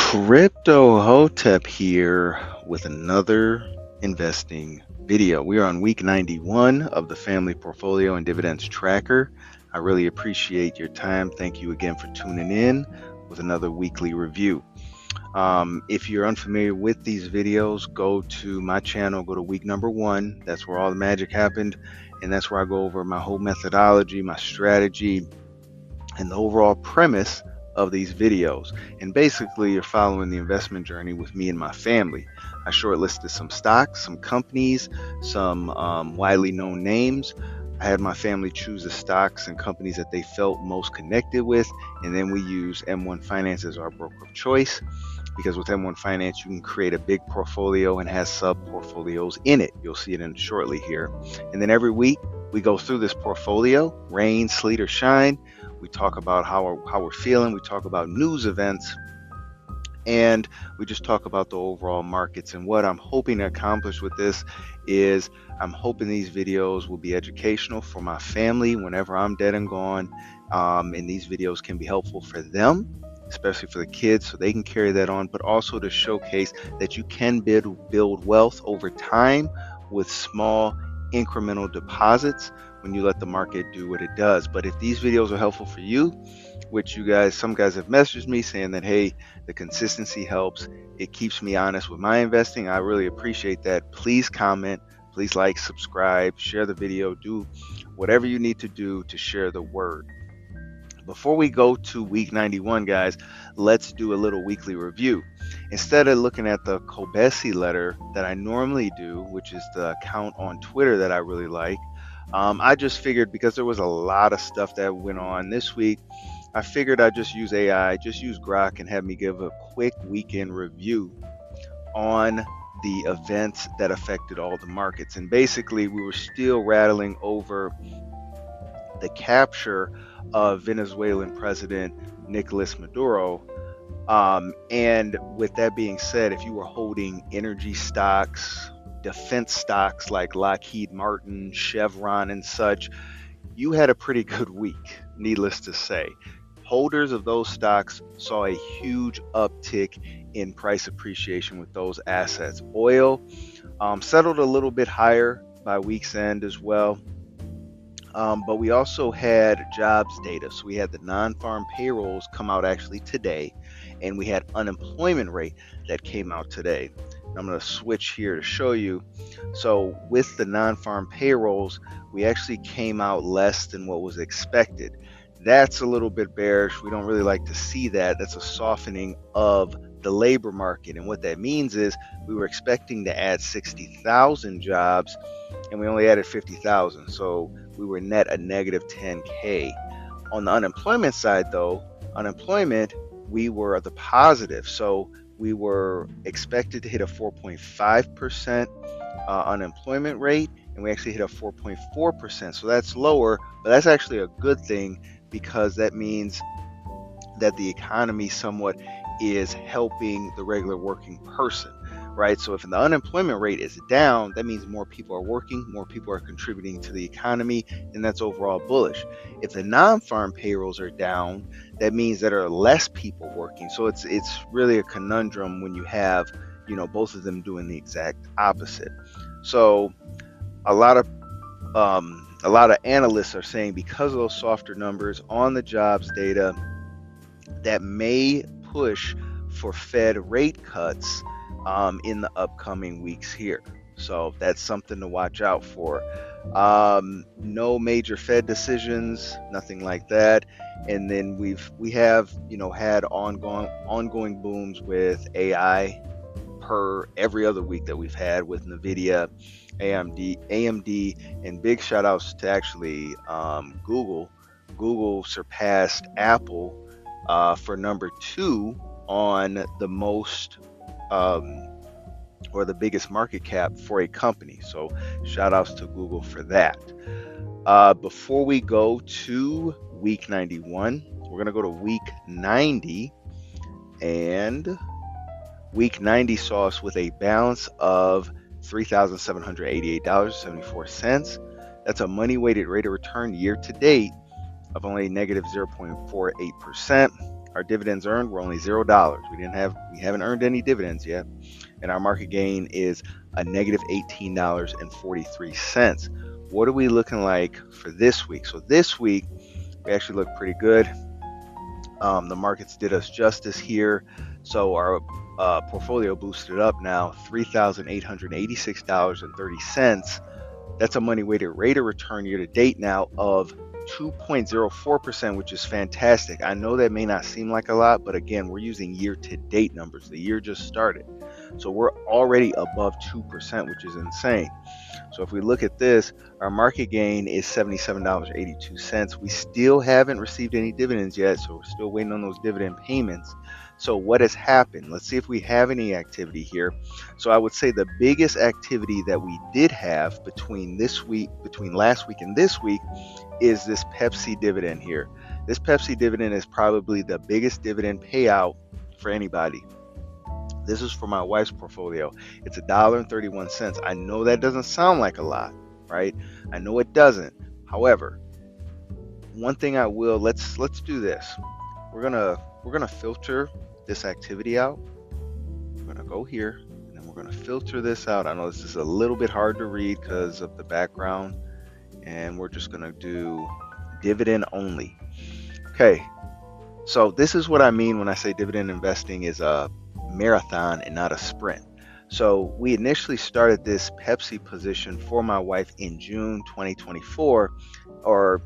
Crypto Hotep here with another investing video. We are on week 91 of the Family Portfolio and Dividends Tracker. I really appreciate your time. Thank you again for tuning in with another weekly review. If you're unfamiliar with these videos, go to my channel, go to week number 1. That's where all the magic happened, and that's where I go over my whole methodology, my strategy, and the overall premise of these videos. And basically, you're following the investment journey with me and my family. I shortlisted some stocks, some companies, some widely known names. I had my family choose the stocks and companies that they felt most connected with, and then we use M1 Finance as our broker of choice, because with M1 Finance you can create a big portfolio and has sub portfolios in it. You'll see it in shortly here. And then every week we go through this portfolio, rain, sleet, or shine. We talk about how we're feeling. We talk about news events, and we just talk about the overall markets. And what I'm hoping to accomplish with this is I'm hoping these videos will be educational for my family whenever I'm dead and gone. And these videos can be helpful for them, especially for the kids, so they can carry that on, but also to showcase that you can build wealth over time with small incremental deposits when you let the market do what it does. But if these videos are helpful for you, which some guys have messaged me saying that, hey, the consistency helps, it keeps me honest with my investing, I really appreciate that. Please comment, please like, subscribe, share the video, do whatever you need to do to share the word. Before we go to week 91, guys, let's do a little weekly review. Instead of looking at the Kobesi letter that I normally do, which is the account on Twitter that I really like, I just figured, because there was a lot of stuff that went on this week, I figured I'd just use AI, just use Grok, and have me give a quick weekend review on the events that affected all the markets. And basically, we were still rattling over the capture of Venezuelan President Nicolas Maduro. And with that being said, if you were holding energy stocks, defense stocks like Lockheed Martin, Chevron, and such, you had a pretty good week, needless to say. Holders of those stocks saw a huge uptick in price appreciation with those assets. Oil settled a little bit higher by week's end as well. But we also had jobs data. So we had the non-farm payrolls come out actually today, and we had unemployment rate that came out today. And I'm going to switch here to show you. So with the non-farm payrolls, we actually came out less than what was expected. That's a little bit bearish. We don't really like to see that. That's a softening of the labor market. And what that means is we were expecting to add 60,000 jobs, and we only added 50,000. So we were net a negative 10K. On the unemployment side, though, we were the positive. So we were expected to hit a 4.5% unemployment rate, and we actually hit a 4.4%. So that's lower, but that's actually a good thing, because that means that the economy somewhat is helping the regular working person, right? So if the unemployment rate is down, that means more people are working, more people are contributing to the economy, and that's overall bullish. If the non-farm payrolls are down, that means that there are less people working. So it's really a conundrum when you have, both of them doing the exact opposite. So a lot of analysts are saying, because of those softer numbers on the jobs data, that may push for Fed rate cuts in the upcoming weeks here. So that's something to watch out for. No major Fed decisions, nothing like that. And then we have had ongoing booms with AI per every other week that we've had with Nvidia, AMD, and big shout outs to actually Google. Google surpassed Apple for number 2 on the most or the biggest market cap for a company. So shout outs to Google for that. Before we go to week 91, we're going to go to week 90, and week 90 saw us with a balance of $3,788.74. That's a money weighted rate of return year to date of only negative 0.48%. Our dividends earned were only $0. We haven't earned any dividends yet, and our market gain is a negative $18.43. What are we looking like for this week? So this week we actually look pretty good. The markets did us justice here, so our portfolio boosted up now $3,886.30. That's a money weighted rate of return year to date now of 2.04%, which is fantastic. I know that may not seem like a lot, but again, we're using year to date numbers. The year just started, so we're already above 2%, which is insane. So if we look at this, our market gain is $77.82. We still haven't received any dividends yet, so we're still waiting on those dividend payments. So what has happened? Let's see if we have any activity here. So I would say the biggest activity that we did have between last week and this week is this Pepsi dividend here. This Pepsi dividend is probably the biggest dividend payout for anybody. This is for my wife's portfolio. It's $1.31. I know that doesn't sound like a lot, right? I know it doesn't. However, one thing let's do this. We're gonna filter this activity out. We're gonna go here and then we're gonna filter this out. I know this is a little bit hard to read because of the background, and we're just gonna do dividend only. Okay, so this is what I mean when I say dividend investing is a marathon and not a sprint. So we initially started this Pepsi position for my wife in June 2024, or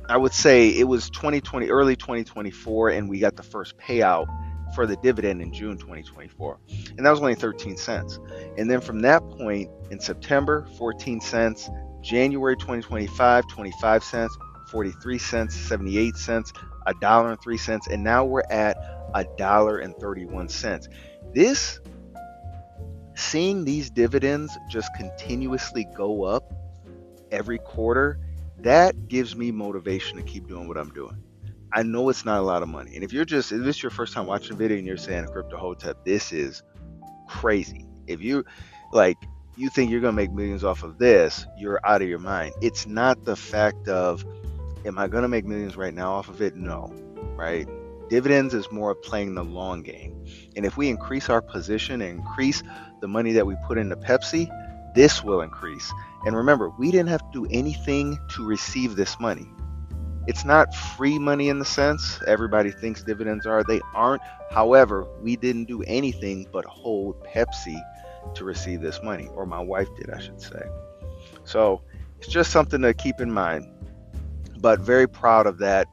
I would say it was early 2024, and we got the first payout for the dividend in June 2024, and that was only 13 cents. And then from that point in September, 14 cents, January 2025, 25 cents, 43 cents, 78 cents, $1.03, and now we're at $1.31. Seeing these dividends just continuously go up every quarter, that gives me motivation to keep doing what I'm doing. I know it's not a lot of money, and if this is your first time watching a video and you're saying, Crypto Hotep, this is crazy. If you think you're gonna make millions off of this, you're out of your mind. It's not the fact of, am I gonna make millions right now off of it? No, right? Dividends is more of playing the long game. And if we increase our position and increase the money that we put into Pepsi, this will increase. And remember, we didn't have to do anything to receive this money. It's not free money in the sense everybody thinks dividends are. They aren't. However, we didn't do anything but hold Pepsi to receive this money, or my wife did, I should say. So it's just something to keep in mind. But very proud of that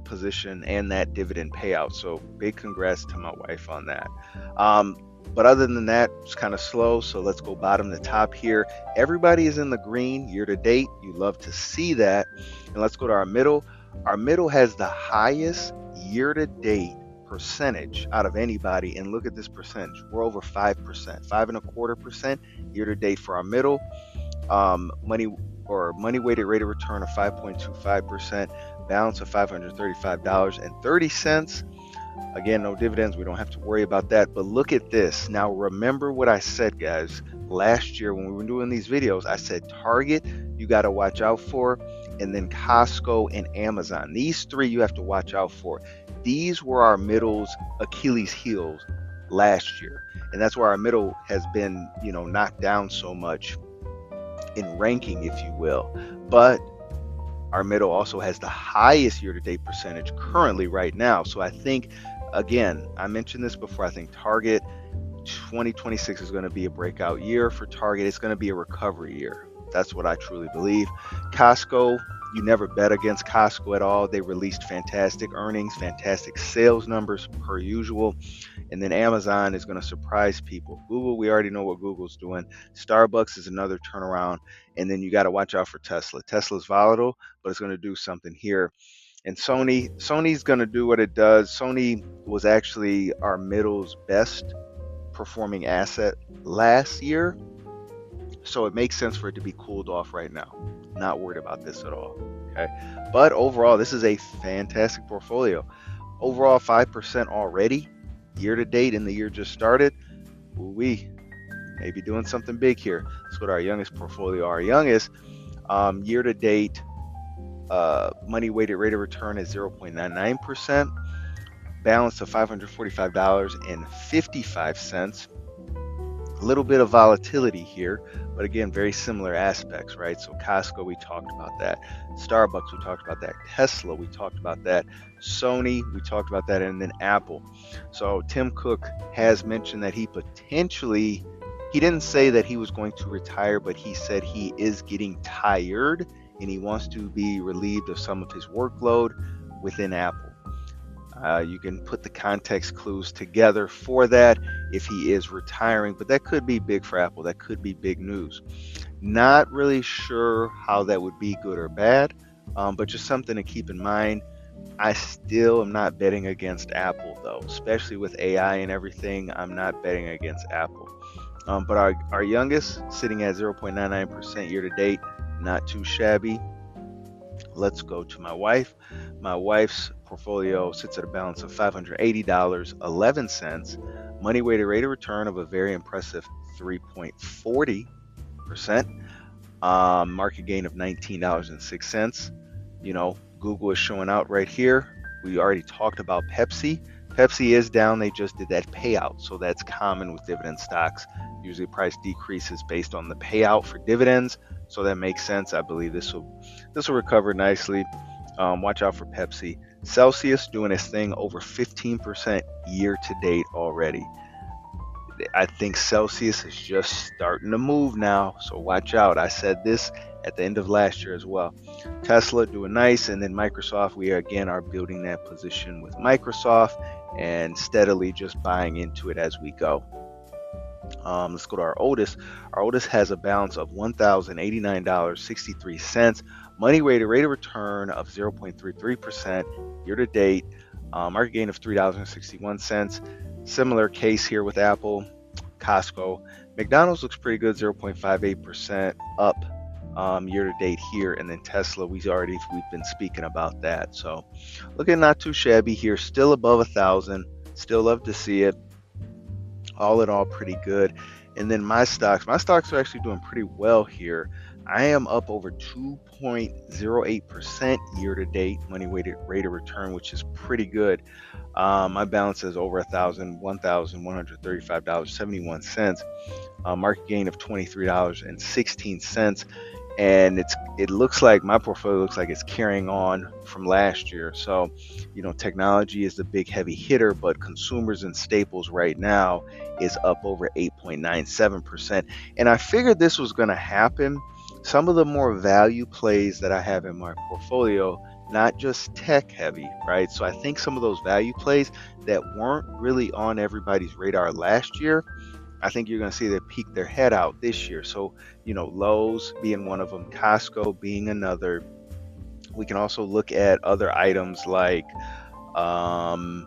position and that dividend payout. So big congrats to my wife on that. But other than that, it's kind of slow. So let's go bottom to top here. Everybody is in the green year to date. You love to see that. And let's go to our middle. Our middle has the highest year to date percentage out of anybody. And look at this percentage. We're over 5%, 5.25% year to date for our middle. Money weighted rate of return of 5.25%, balance of $535.30. Again, no dividends. We don't have to worry about that. But look at this. Now, remember what I said, guys. Last year when we were doing these videos, I said Target, you got to watch out for, and then Costco and Amazon. These three you have to watch out for. These were our middle's Achilles heels last year. And that's where our middle has been, knocked down so much in ranking, if you will. But our middle also has the highest year-to-date percentage currently right now. So I think, again, I mentioned this before, I think Target 2026 is going to be a breakout year for Target. It's going to be a recovery year. That's what I truly believe. Costco, you never bet against Costco at all. They released fantastic earnings, fantastic sales numbers per usual. And then Amazon is going to surprise people. Google, we already know what Google's doing. Starbucks is another turnaround. And then you got to watch out for Tesla. Tesla's volatile, but it's going to do something here. And Sony's going to do what it does. Sony was actually our middle's best performing asset last year. So it makes sense for it to be cooled off right now. Not worried about this at all. Okay. But overall, this is a fantastic portfolio. Overall, 5% already. Year to date, and the year just started. We may be doing something big here. Let's go to our youngest portfolio. Our youngest year to date money weighted rate of return is 0.99%. balance of $545.55. A little bit of volatility here, but again, very similar aspects, right? So Costco, we talked about that. Starbucks, we talked about that. Tesla, we talked about that. Sony, we talked about that. And then Apple. So Tim Cook has mentioned that he didn't say that he was going to retire, but he said he is getting tired and he wants to be relieved of some of his workload within Apple. You can put the context clues together for that if he is retiring, but that could be big for Apple. That could be big news. Not really sure how that would be good or bad, but just something to keep in mind. I still am not betting against Apple, though, especially with AI and everything. I'm not betting against Apple. But our youngest sitting at 0.99% year to date, not too shabby. Let's go to my wife. My wife's portfolio sits at a balance of $580.11. Money weighted rate of return of a very impressive 3.40%. Market gain of $19.06. Google is showing out right here. We already talked about Pepsi. Pepsi is down. They just did that payout. So that's common with dividend stocks. Usually price decreases based on the payout for dividends. So that makes sense. I believe this will recover nicely. Watch out for Pepsi. Celsius doing its thing, over 15% year to date already. I think Celsius is just starting to move now, so watch out. I said this at the end of last year as well. Tesla doing nice, and then Microsoft, we again are building that position with Microsoft and steadily just buying into it as we go. Let's go to our oldest. Our oldest has a balance of $1,089.63. Money weighted rate of return of 0.33% year to date. Market gain of $3.61. Similar case here with Apple, Costco. McDonald's looks pretty good, 0.58% up year to date here. And then Tesla, we've been speaking about that. So looking not too shabby here, still above 1,000. Still love to see it. All in all, pretty good. And then my stocks are actually doing pretty well here. I am up over 2.08% year to date, money weighted rate of return, which is pretty good. My balance is over $1,135.71. Market gain of $23.16. And it looks like my portfolio looks like it's carrying on from last year. So, technology is the big heavy hitter, but consumers and staples right now is up over 8.97%. And I figured this was going to happen. Some of the more value plays that I have in my portfolio, not just tech heavy, right? So I think some of those value plays that weren't really on everybody's radar last year, I think you're going to see them peek their head out this year. So, Lowe's being one of them, Costco being another. We can also look at other items like some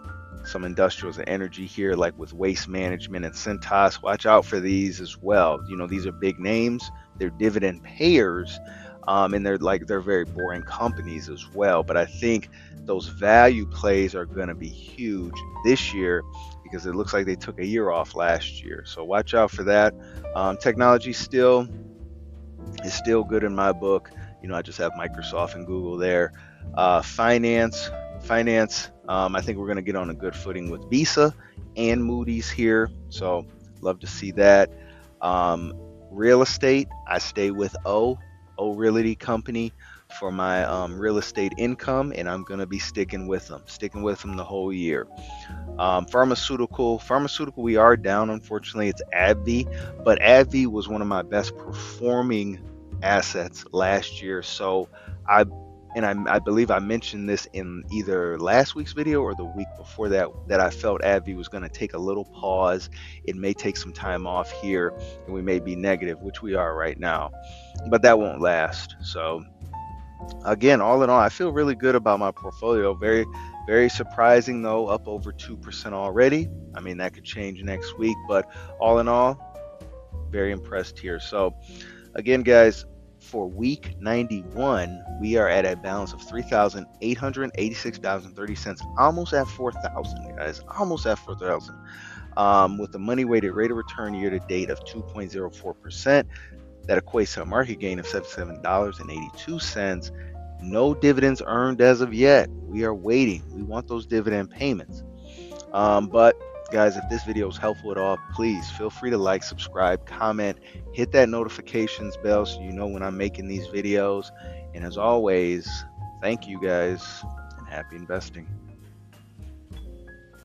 industrials and energy here, like with Waste Management and Cintas. Watch out for these as well. These are big names. They're dividend payers, and they're very boring companies as well. But I think those value plays are going to be huge this year, because it looks like they took a year off last year. So watch out for that. Technology is still good in my book. I just have Microsoft and Google there. Finance. I think we're going to get on a good footing with Visa and Moody's here. So love to see that. Real estate, I stay with O Realty Company for my real estate income, and I'm going to be sticking with them the whole year. Pharmaceutical, we are down, unfortunately. It's AbbVie, but AbbVie was one of my best performing assets last year. So I believe I mentioned this in either last week's video or the week before that I felt AbbVie was going to take a little pause. It may take some time off here, and we may be negative, which we are right now, but that won't last. So again, all in all, I feel really good about my portfolio. Very, very surprising though, up over 2% already. I mean, that could change next week, but all in all, very impressed here. So again, guys, for week 91, we are at a balance of $3,886.30, almost at 4,000, guys, almost at 4,000, with the money weighted rate of return year to date of 2.04%. That equates to a market gain of $77.82. No dividends earned as of yet. We are waiting. We want those dividend payments. But guys, if this video is helpful at all, please feel free to like, subscribe, comment, hit that notifications bell so you know when I'm making these videos. And as always, thank you guys and happy investing.